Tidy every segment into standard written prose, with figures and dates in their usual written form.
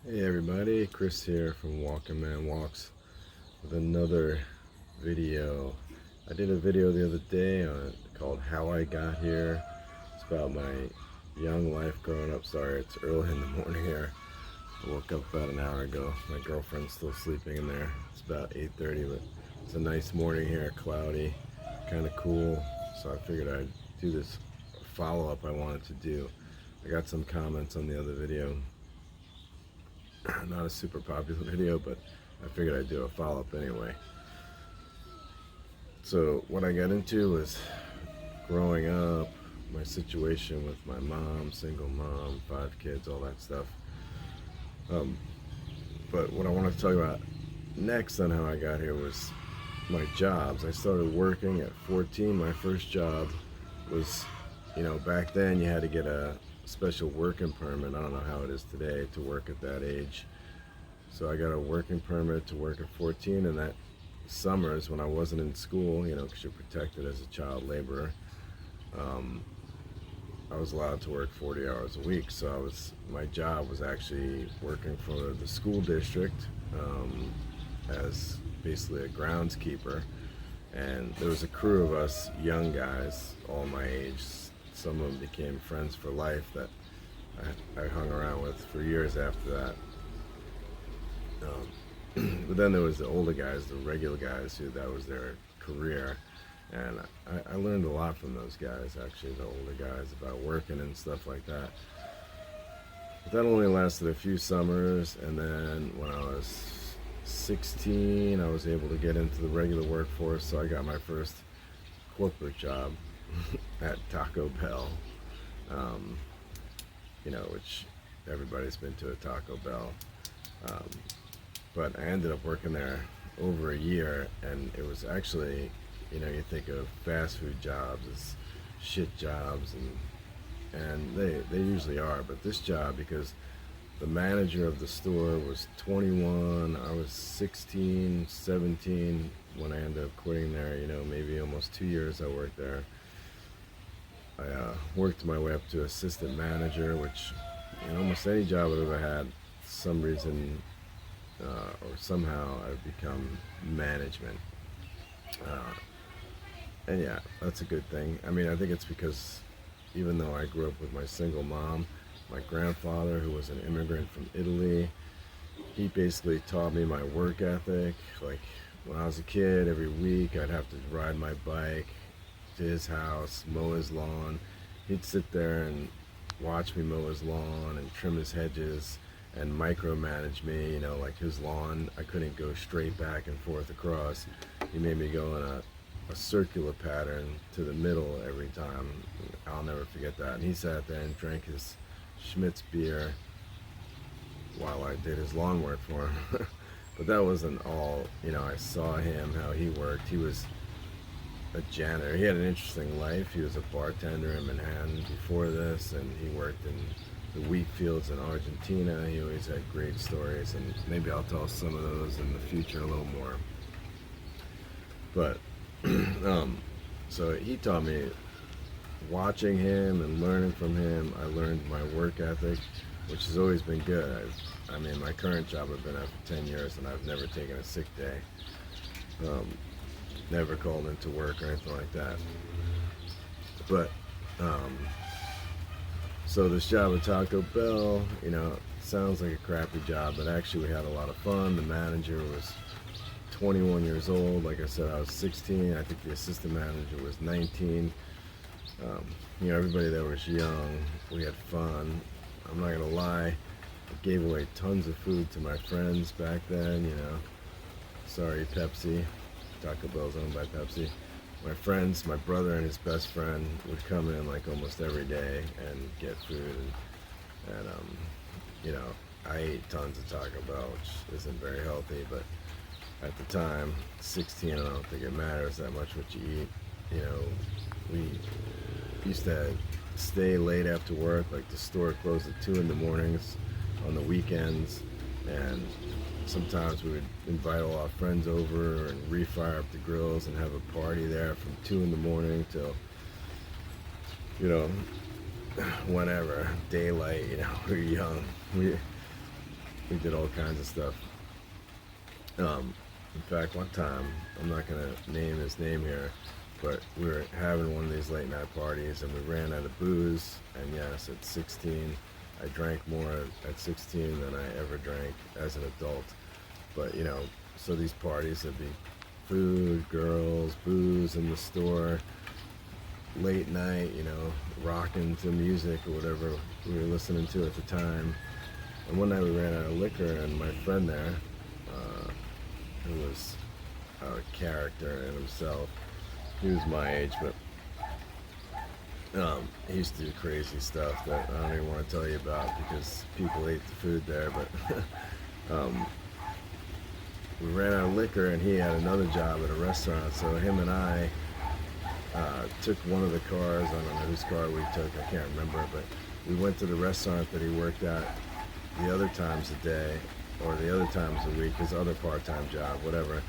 Hey everybody, Chris here from Walking Man Walks with another video. I did a video the other day called How I Got Here. It's about my young life growing up. Sorry, it's early in the morning here. I woke up about an hour ago. My girlfriend's still sleeping in there. It's about 8:30, but it's a nice morning here, cloudy, kind of cool. So I figured I'd do this follow-up I wanted to do. I got some comments on the other video. Not a super popular video, but I figured I'd do a follow-up anyway. So what I got into was growing up, my situation with my mom, single mom, 5 kids, all that stuff. But what I want to talk about next on how I got here was my jobs. I started working at 14. My first job was, back then you had to get a special working permit. I don't know how it is today to work at that age. So I got a working permit to work at 14, and that summers when I wasn't in school, because you're protected as a child laborer, I was allowed to work 40 hours a week. So my job was actually working for the school district as basically a groundskeeper. And there was a crew of us young guys, all my age. Some of them became friends for life that I hung around with for years after that. But then there was the older guys, the regular guys who that was their career. And I learned a lot from those guys, actually, the older guys, about working and stuff like that. But that only lasted a few summers, and then when I was 16, I was able to get into the regular workforce, so I got my first corporate job at Taco Bell, which everybody's been to a Taco Bell. But I ended up working there over a year, and it was actually, you think of fast food jobs as shit jobs, and they usually are, but this job, because the manager of the store was 21, I was 16, 17 when I ended up quitting there, maybe almost 2 years I worked there. I worked my way up to assistant manager, which almost any job I've ever had, for some reason, or somehow I've become management. And yeah, that's a good thing. I mean, I think it's because even though I grew up with my single mom, my grandfather, who was an immigrant from Italy, he basically taught me my work ethic. Like when I was a kid, every week I'd have to ride my bike to his house, mow his lawn. He'd sit there and watch me mow his lawn and trim his hedges and micromanage me, like his lawn, I couldn't go straight back and forth across. He made me go in a circular pattern to the middle every time. I'll never forget that. And he sat there and drank his Schmitz beer while I did his lawn work for him. But that wasn't all, I saw him, how he worked. He was a janitor. He had an interesting life. He was a bartender in Manhattan before this, and he worked in the wheat fields in Argentina. He always had great stories, and maybe I'll tell some of those in the future a little more. But so he taught me, watching him and learning from him, I learned my work ethic, which has always been good. I mean, my current job I've been at for 10 years, and I've never taken a sick day. Never called into work or anything like that. But so this job at Taco Bell, sounds like a crappy job, but actually we had a lot of fun. The manager was 21 years old. Like I said, I was 16. I think the assistant manager was 19. Everybody there was young. We had fun. I'm not gonna lie, I gave away tons of food to my friends back then. Sorry, Pepsi. Taco Bell's owned by Pepsi. My friends, my brother and his best friend would come in like almost every day and get food, and I ate tons of Taco Bell, which isn't very healthy, but at the time, 16, I don't think it matters that much what you eat. We used to stay late after work, like the store closed at 2 in the mornings on the weekends, and sometimes we would invite all our friends over and refire up the grills and have a party there from 2 in the morning till, whenever, daylight, we're young. we did all kinds of stuff. In fact, one time, I'm not going to name his name here, but we were having one of these late night parties and we ran out of booze. And yes, at 16, I drank more at 16 than I ever drank as an adult. But, you know, so these parties would be food, girls, booze in the store, late night, you know, rocking to music or whatever we were listening to at the time. And one night we ran out of liquor, and my friend there, who was a character in himself, he was my age, but he used to do crazy stuff that I don't even want to tell you about because people ate the food there. But we ran out of liquor, and he had another job at a restaurant, so him and I took one of the cars. I don't know whose car we took, I can't remember, but we went to the restaurant that he worked at the other times a day or the other times a week, his other part-time job, whatever,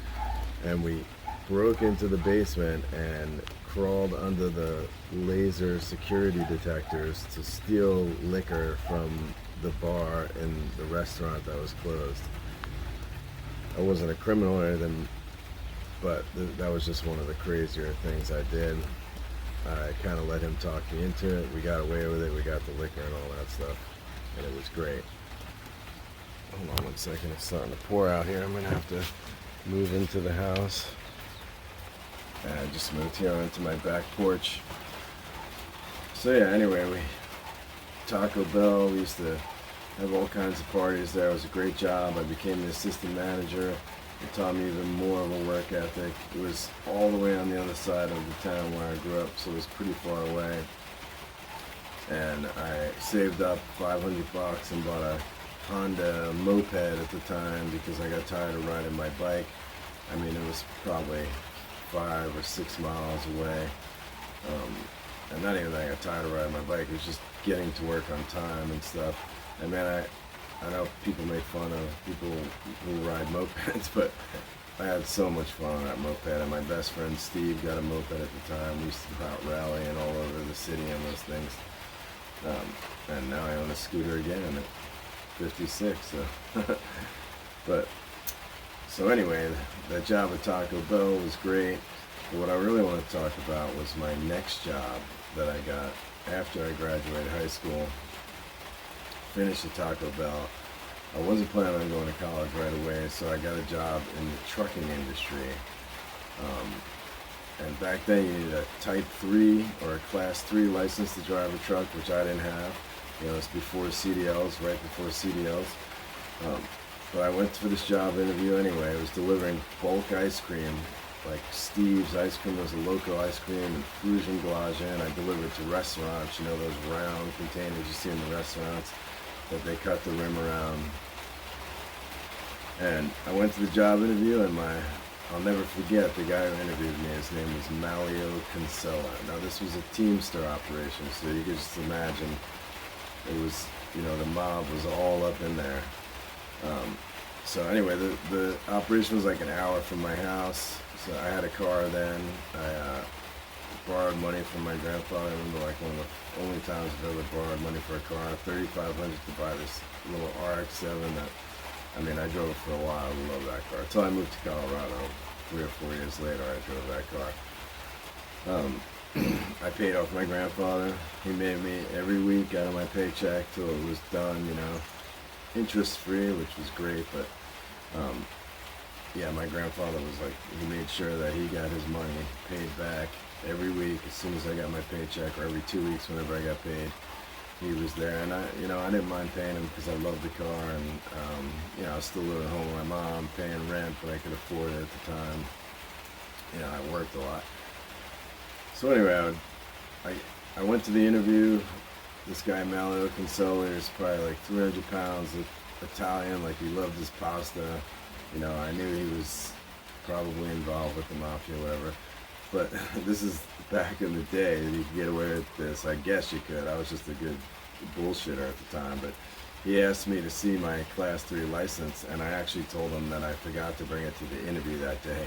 and we broke into the basement and crawled under the laser security detectors to steal liquor from the bar in the restaurant that was closed. I wasn't a criminal or anything, but that was just one of the crazier things I did. I kind of let him talk me into it. We got away with it. We got the liquor and all that stuff, and it was great. Hold on one second. It's starting to pour out here. I'm going to have to move into the house. And I just moved here onto my back porch. So yeah, anyway, Taco Bell, we used to have all kinds of parties there. It was a great job. I became the assistant manager. It taught me even more of a work ethic. It was all the way on the other side of the town where I grew up, so it was pretty far away. And I saved up $500 and bought a Honda moped at the time because I got tired of riding my bike. I mean, it was probably 5 or 6 miles away. And not even that I got tired of riding my bike, it was just getting to work on time and stuff. And man, I know people make fun of people who ride mopeds, but I had so much fun on that moped. And my best friend Steve got a moped at the time. We used to go out rallying all over the city on those things. And now I own a scooter again at 56. So anyway, that job at Taco Bell was great. But what I really want to talk about was my next job that I got after I graduated high school. Finished at Taco Bell. I wasn't planning on going to college right away, so I got a job in the trucking industry. And back then you needed a Type 3 or a Class 3 license to drive a truck, which I didn't have. You know, it's before CDLs, right before CDLs. But I went for this job interview anyway. I was delivering bulk ice cream. Like Steve's Ice Cream was a local ice cream, and Fusion Glazien I delivered to restaurants. You know, those round containers you see in the restaurants that they cut the rim around. And I went to the job interview, and I'll never forget the guy who interviewed me. His name was Mario Kinsella. Now this was a Teamster operation, so you could just imagine it was, you know, the mob was all up in there. So anyway, the operation was like an hour from my house. So I had a car then. I borrowed money from my grandfather. I remember like one of the only times I've ever borrowed money for a car. $3,500 to buy this little RX-7 that, I mean, I drove for a while. I love that car. Until I moved to Colorado 3 or 4 years later, I drove that car. I paid off my grandfather. He made me every week out of my paycheck till it was done, you know, interest free, which was great. But yeah, my grandfather was like, he made sure that he got his money paid back every week as soon as I got my paycheck, or every 2 weeks whenever I got paid. He was there, and I didn't mind paying him because I loved the car, and you know, I was still living at home with my mom, paying rent, but I could afford it at the time. You know, I worked a lot. So anyway, I went to the interview. This guy Mario Kinsella is probably like 300 pounds, Italian, like he loved his pasta. You know, I knew he was probably involved with the mafia or whatever. But this is back in the day that you could get away with this. I guess you could. I was just a good bullshitter at the time. But he asked me to see my Class 3 license, and I actually told him that I forgot to bring it to the interview that day,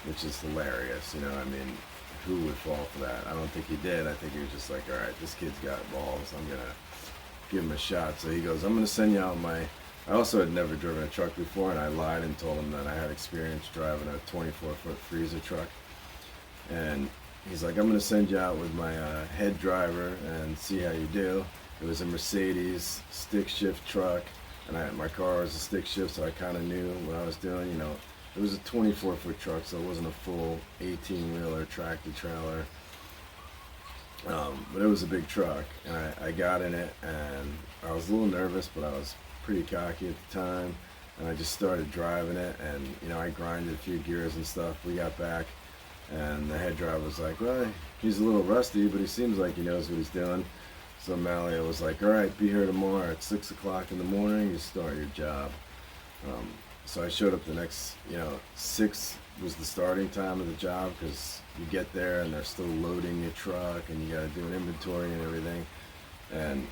which is hilarious. You know, I mean, who would fall for that? I don't think he did. I think he was just like, all right, this kid's got balls. I'm going to give him a shot. So he goes, I'm going to send you out my I also had never driven a truck before, and I lied and told him that I had experience driving a 24-foot freezer truck. And he's like, I'm going to send you out with my head driver and see how you do. It was a Mercedes stick shift truck, and my car was a stick shift, so I kind of knew what I was doing. You know, it was a 24-foot truck, so it wasn't a full 18-wheeler tractor trailer. But it was a big truck, and I got in it, and I was a little nervous, but I was pretty cocky at the time, and I just started driving it, and you know, I grinded a few gears and stuff. We got back, and the head driver was like, well, he's a little rusty, but he seems like he knows what he's doing. So Malia was like, all right, be here tomorrow at 6 o'clock in the morning, you start your job. So I showed up the next, 6 was the starting time of the job, because you get there and they're still loading your truck and you got to do an inventory and everything. And,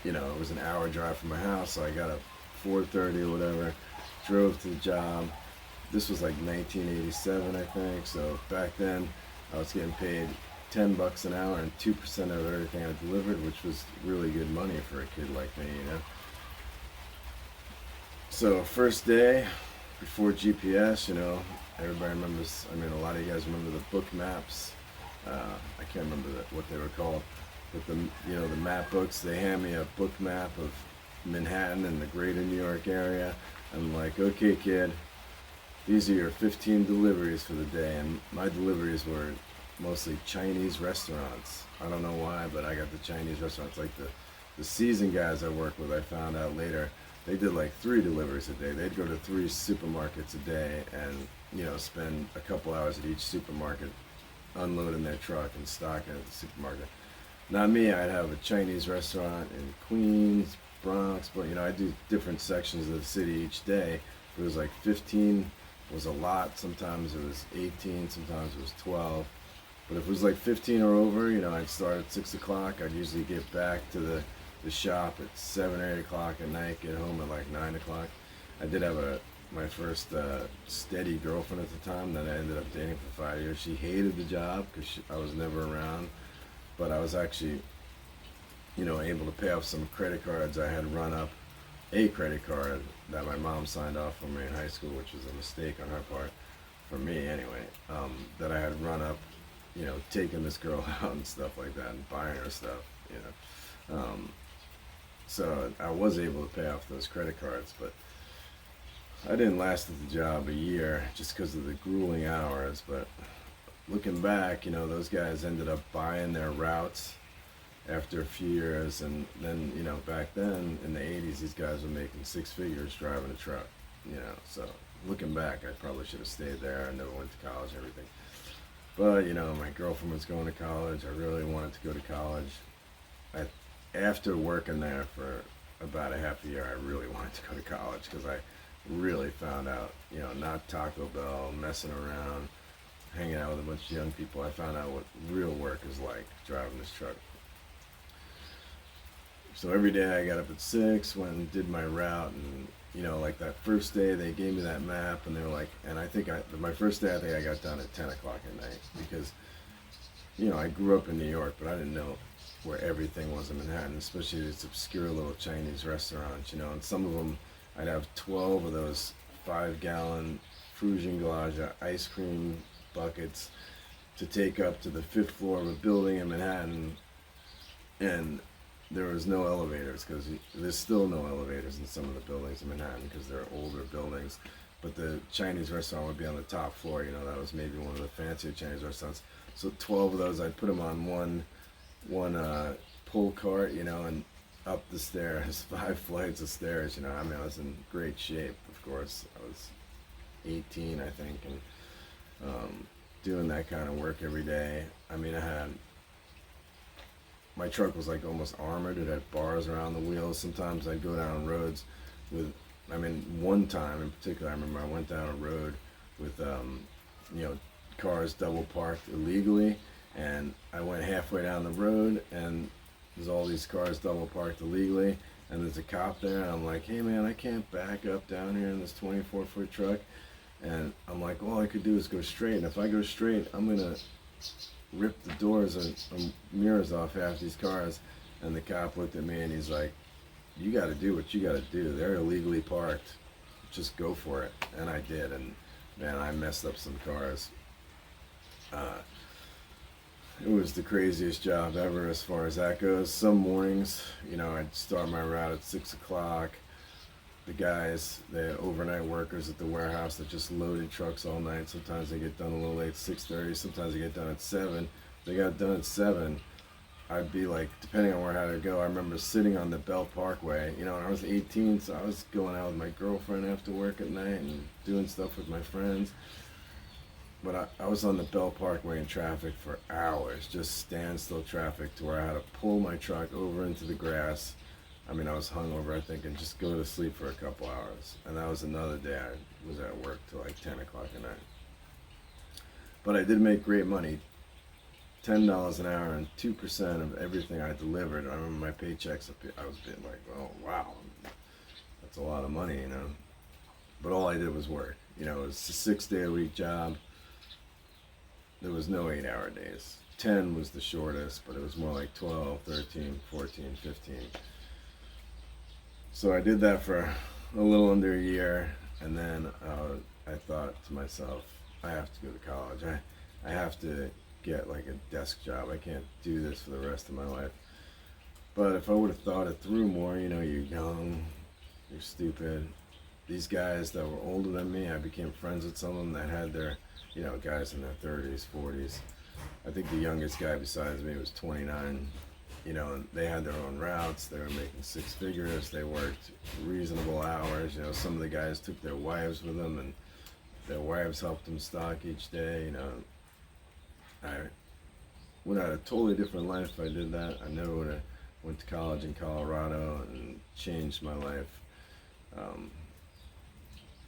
it was an hour drive from my house, so I got up 4:30 or whatever, drove to the job. This was like 1987, I think, so back then I was getting paid $10 an hour and 2% of everything I delivered, which was really good money for a kid like me, So first day, before GPS, everybody remembers, a lot of you guys remember the book maps. I can't remember what they were called, but the map books, they hand me a book map of Manhattan and the greater New York area. I'm like, okay kid, these are your 15 deliveries for the day, and my deliveries were mostly Chinese restaurants. I don't know why, but I got the Chinese restaurants. Like the seasoned guys I work with, I found out later, they did like 3 deliveries a day. They'd go to 3 supermarkets a day and, spend a couple hours at each supermarket unloading their truck and stocking at the supermarket. Not me, I'd have a Chinese restaurant in Queens, Bronx, but I do different sections of the city each day. It was like 15 was a lot. Sometimes it was 18, sometimes it was 12. But if it was like 15 or over, I'd start at 6 o'clock. I'd usually get back to the shop at 7 or 8 o'clock at night, get home at like 9 o'clock. I did have my first steady girlfriend at the time that I ended up dating for 5 years. She hated the job because I was never around, but I was actually, able to pay off some credit cards. I had run up a credit card that my mom signed off for me in high school, which was a mistake on her part, for me anyway, that I had run up, taking this girl out and stuff like that and buying her stuff, So I was able to pay off those credit cards, but I didn't last at the job a year just because of the grueling hours. But looking back, those guys ended up buying their routes after a few years, and then, back then in the 80s, these guys were making 6 figures driving a truck, so looking back, I probably should have stayed there. I never went to college and everything. But, my girlfriend was going to college. I really wanted to go to college. After working there for about a half a year, I really wanted to go to college because I really found out, not Taco Bell, messing around, hanging out with a bunch of young people. I found out what real work is like driving this truck. So every day I got up at 6, went and did my route, and like that first day they gave me that map, and they were like, and my first day I think I got done at 10 o'clock at night because, I grew up in New York, but I didn't know where everything was in Manhattan, especially these obscure little Chinese restaurants, and some of them, I'd have 12 of those 5-gallon Frugenglaja ice cream buckets to take up to the 5th floor of a building in Manhattan, and there was no elevators, because there's still no elevators in some of the buildings in Manhattan because they're older buildings. But the Chinese restaurant would be on the top floor. That was maybe one of the fancier Chinese restaurants. So 12 of those, I'd put them on one pull cart, and up the stairs, 5 flights of stairs. I was in great shape. Of course, I was 18, I think, and doing that kind of work every day. My truck was like almost armored. It had bars around the wheels. Sometimes I'd go down roads with, one time in particular, I remember I went down a road with, cars double parked illegally, and I went halfway down the road, and there's all these cars double parked illegally, and there's a cop there, and I'm like, hey man, I can't back up down here in this 24-foot truck. And I'm like, all I could do is go straight, and if I go straight, I'm gonna rip the doors and mirrors off half these cars. And the cop looked at me and he's like, you got to do what you got to do. They're illegally parked. Just go for it. And I did. And man, I messed up some cars. It was the craziest job ever as far as that goes. Some mornings, I'd start my route at 6 o'clock. The guys, the overnight workers at the warehouse that just loaded trucks all night. Sometimes they get done a little late, 6:30. Sometimes they get done at 7. They got done at 7. I'd be like, depending on where I had to go, I remember sitting on the Belt Parkway. When I was 18, so I was going out with my girlfriend after work at night and doing stuff with my friends. But I was on the Belt Parkway in traffic for hours, just standstill traffic, to where I had to pull my truck over into the grass. I mean, I was hungover, I think, and just go to sleep for a couple hours. And that was another day I was at work till like 10 o'clock at night. But I did make great money. $10 an hour and 2% of everything I delivered. I remember my paychecks, I was being like, oh, wow, that's a lot of money, But all I did was work. It was a 6-day-a-week job. There was no 8-hour days. 10 was the shortest, but it was more like 12, 13, 14, 15. So I did that for a little under a year, and then I thought to myself, I have to go to college. I have to get like a desk job. I can't do this for the rest of my life. But if I would have thought it through more, you're young, you're stupid. These guys that were older than me, I became friends with some of them that had their, guys in their 30s, 40s. I think the youngest guy besides me was 29. And they had their own routes. They were making 6 figures. They worked reasonable hours. Some of the guys took their wives with them, and their wives helped them stock each day. I would have had a totally different life if I did that. I never would have went to college in Colorado and changed my life.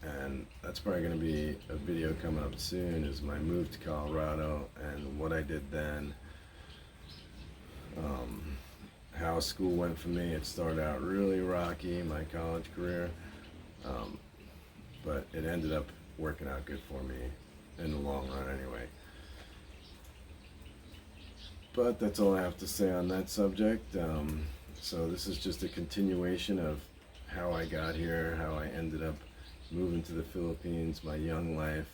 And that's probably going to be a video coming up soon, is my move to Colorado and what I did then. How school went for me. It started out really rocky, my college career, but it ended up working out good for me in the long run anyway. But that's all I have to say on that subject. So this is just a continuation of how I got here, how I ended up moving to the Philippines, my young life,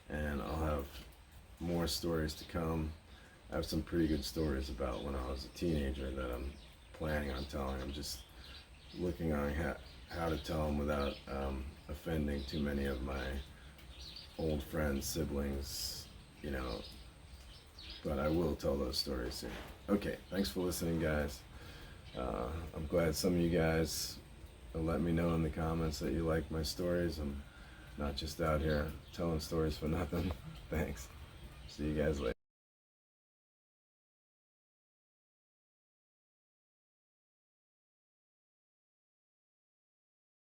and I'll have more stories to come. I have some pretty good stories about when I was a teenager that I'm planning on telling. I'm just looking on how to tell them without offending too many of my old friends, siblings, but I will tell those stories soon. Okay, thanks for listening, guys. I'm glad some of you guys let me know in the comments that you like my stories. I'm not just out here telling stories for nothing. Thanks. See you guys later.